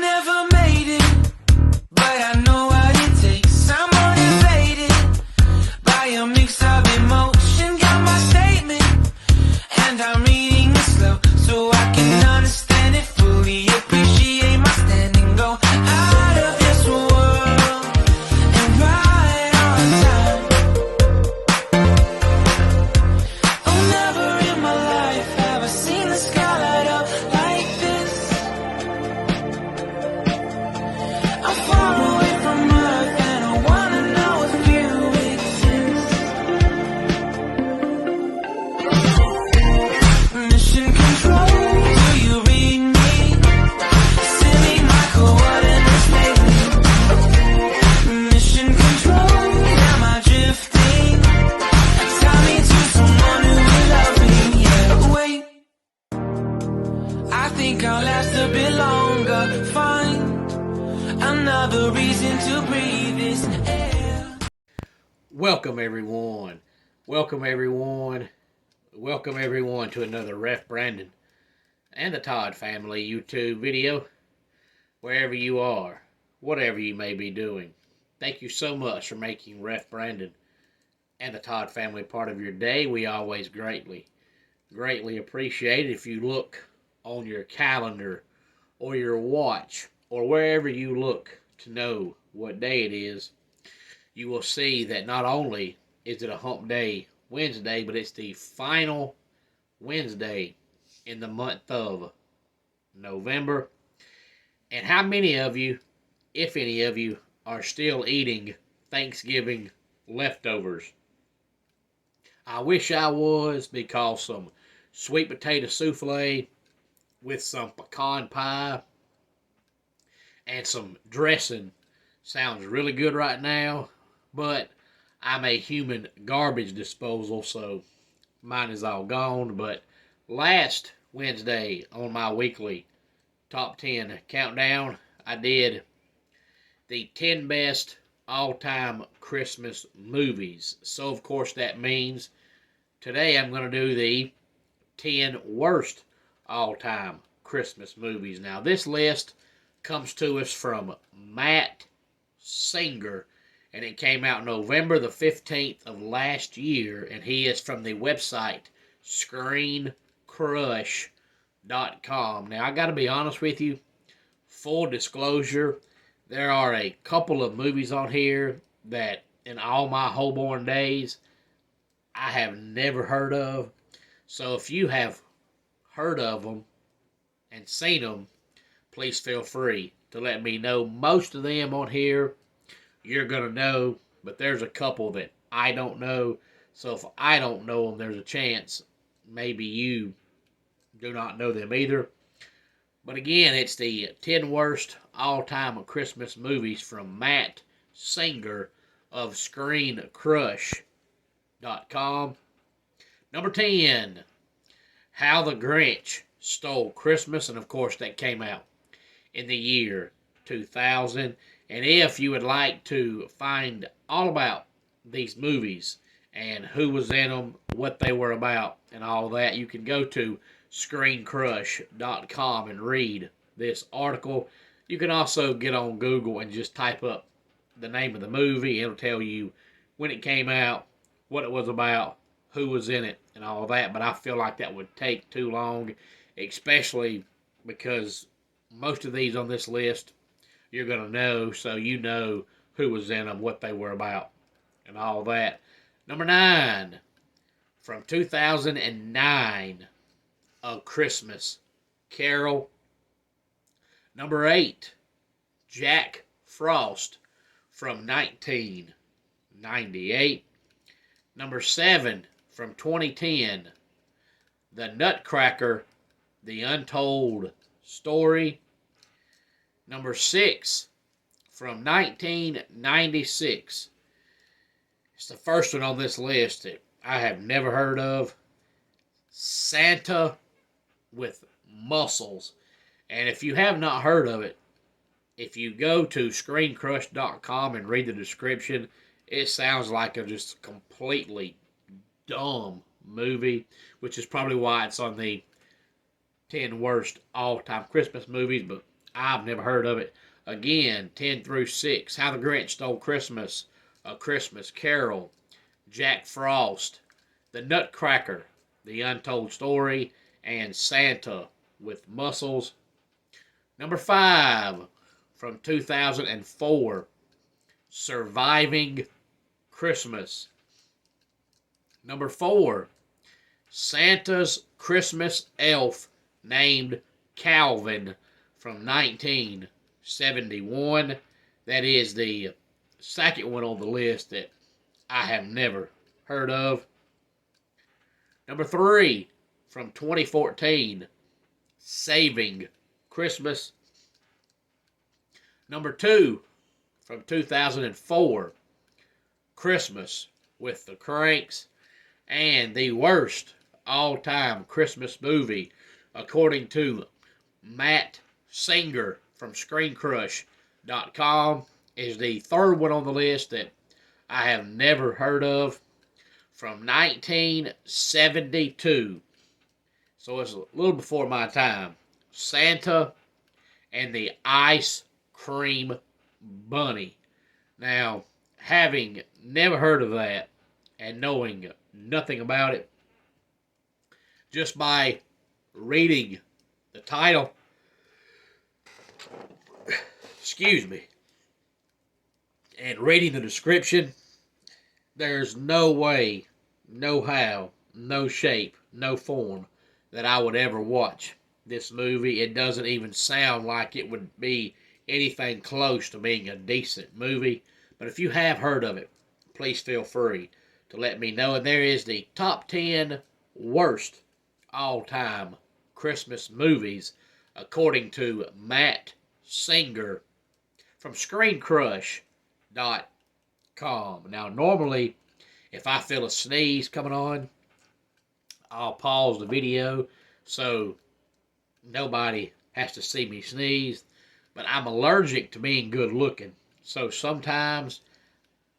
never made it, but I know what it takes. I'm motivated by a mix of emotion. Got my statement, and I'm reading it slow so I can understand it fully. Appreciate my standing, go out of this world and right on time. Oh, never in my life have I seen the sky light up like this. I'm far away from Earth and I wanna know if you exist. Mission control, do you read me? Send me my coordinates lately. Mission control, am I drifting? Tie me to someone who will love me, yeah. Wait, I think I'll last a bit longer. Find another reason to breathe this air. Welcome everyone. Welcome everyone. Welcome everyone to another Ref Brandon and the Todd family YouTube video. Wherever you are, whatever you may be doing, thank you so much for making Ref Brandon and the Todd family part of your day. We always greatly appreciate it. If you look on your calendar or your watch or wherever you look to know what day it is, you will see that not only is it a hump day Wednesday, but it's the final Wednesday in the month of November. And how many of you, if any of you, are still eating Thanksgiving leftovers? I wish I was, because some sweet potato souffle with some pecan pie and some dressing sounds really good right now, but I'm a human garbage disposal, so mine is all gone. But last Wednesday on my weekly top 10 countdown, I did the 10 best all-time Christmas movies. So of course that means today I'm going to do the 10 worst all-time Christmas movies. Now this list comes to us from Matt Singer, and it came out November the 15th of last year, and he is from the website ScreenCrush.com. Now, I got to be honest with you, full disclosure, there are a couple of movies on here that in all my Holborn days, I have never heard of. So if you have heard of them and seen them, please feel free to let me know. Most of them on here you're going to know, but there's a couple that I don't know. So if I don't know them, there's a chance maybe you do not know them either. But again, it's the 10 worst all-time Christmas movies from Matt Singer of ScreenCrush.com. Number 10, How the Grinch Stole Christmas. And of course, that came out in the year 2000. And if you would like to find all about these movies and who was in them, what they were about, and all that, you can go to ScreenCrush.com and read this article. You can also get on Google and just type up the name of the movie. It'll tell you when it came out, what it was about, who was in it, and all that. But I feel like that would take too long, especially because most of these on this list you're going to know, so you know who was in them, what they were about, and all that. Number 9, from 2009, A Christmas Carol. Number 8, Jack Frost, from 1998. Number 7, from 2010, The Nutcracker, The Untold Story. Number 6, from 1996. It's the first one on this list that I have never heard of. Santa with Muscles. And if you have not heard of it, if you go to ScreenCrush.com and read the description, it sounds like a just completely dumb movie, which is probably why it's on the 10 worst all-time Christmas movies. But I've never heard of it. Again, 10 through 6. How the Grinch Stole Christmas, A Christmas Carol, Jack Frost, The Nutcracker, The Untold Story, and Santa with Muscles. Number 5, from 2004, Surviving Christmas. Number 4, Santa's Christmas Elf named Calvin from 1971. That is the second one on the list that I have never heard of. Number 3, from 2014, Saving Christmas. Number 2, from 2004, Christmas with the Cranks. And the worst all-time Christmas movie, according to Matt Singer from ScreenCrush.com, is the third one on the list that I have never heard of, from 1972. So it's a little before my time. Santa and the Ice Cream Bunny. Now, having never heard of that and knowing nothing about it, just by reading the title, excuse me, and reading the description, there's no way, no how, no shape, no form that I would ever watch this movie. It doesn't even sound like it would be anything close to being a decent movie. But if you have heard of it, please feel free to let me know. And there is the top 10 worst all-time Christmas movies, according to Matt Singer from ScreenCrush.com. Now, normally, if I feel a sneeze coming on, I'll pause the video so nobody has to see me sneeze. But I'm allergic to being good looking. So sometimes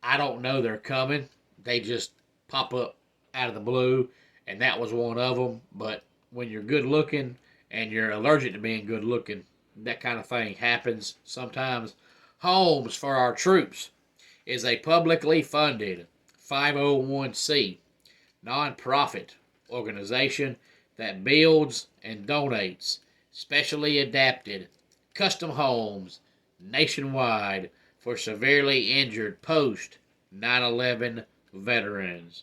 I don't know they're coming. They just pop up out of the blue. And that was one of them. But when you're good looking and you're allergic to being good looking, that kind of thing happens sometimes. Homes for Our Troops is a publicly funded 501c nonprofit organization that builds and donates specially adapted custom homes nationwide for severely injured post 9/11 veterans.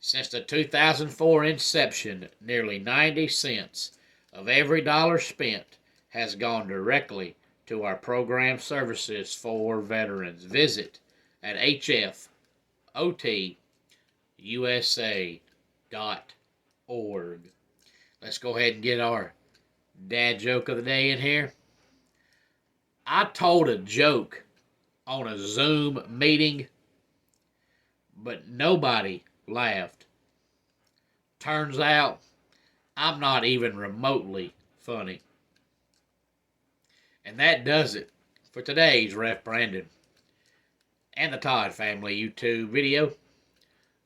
Since the 2004 inception, nearly 90 cents of every dollar spent has gone directly to our program services for veterans. Visit at hfotusa.org. Let's go ahead and get our dad joke of the day in here. I told a joke on a Zoom meeting, but nobody laughed. Turns out, I'm not even remotely funny. And that does it for today's Ref Brandon and the Todd Family YouTube video.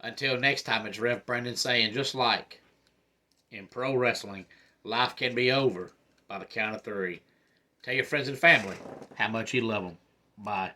Until next time, it's Ref Brandon saying, just like in pro wrestling, life can be over by the count of 3. Tell your friends and family how much you love them. Bye.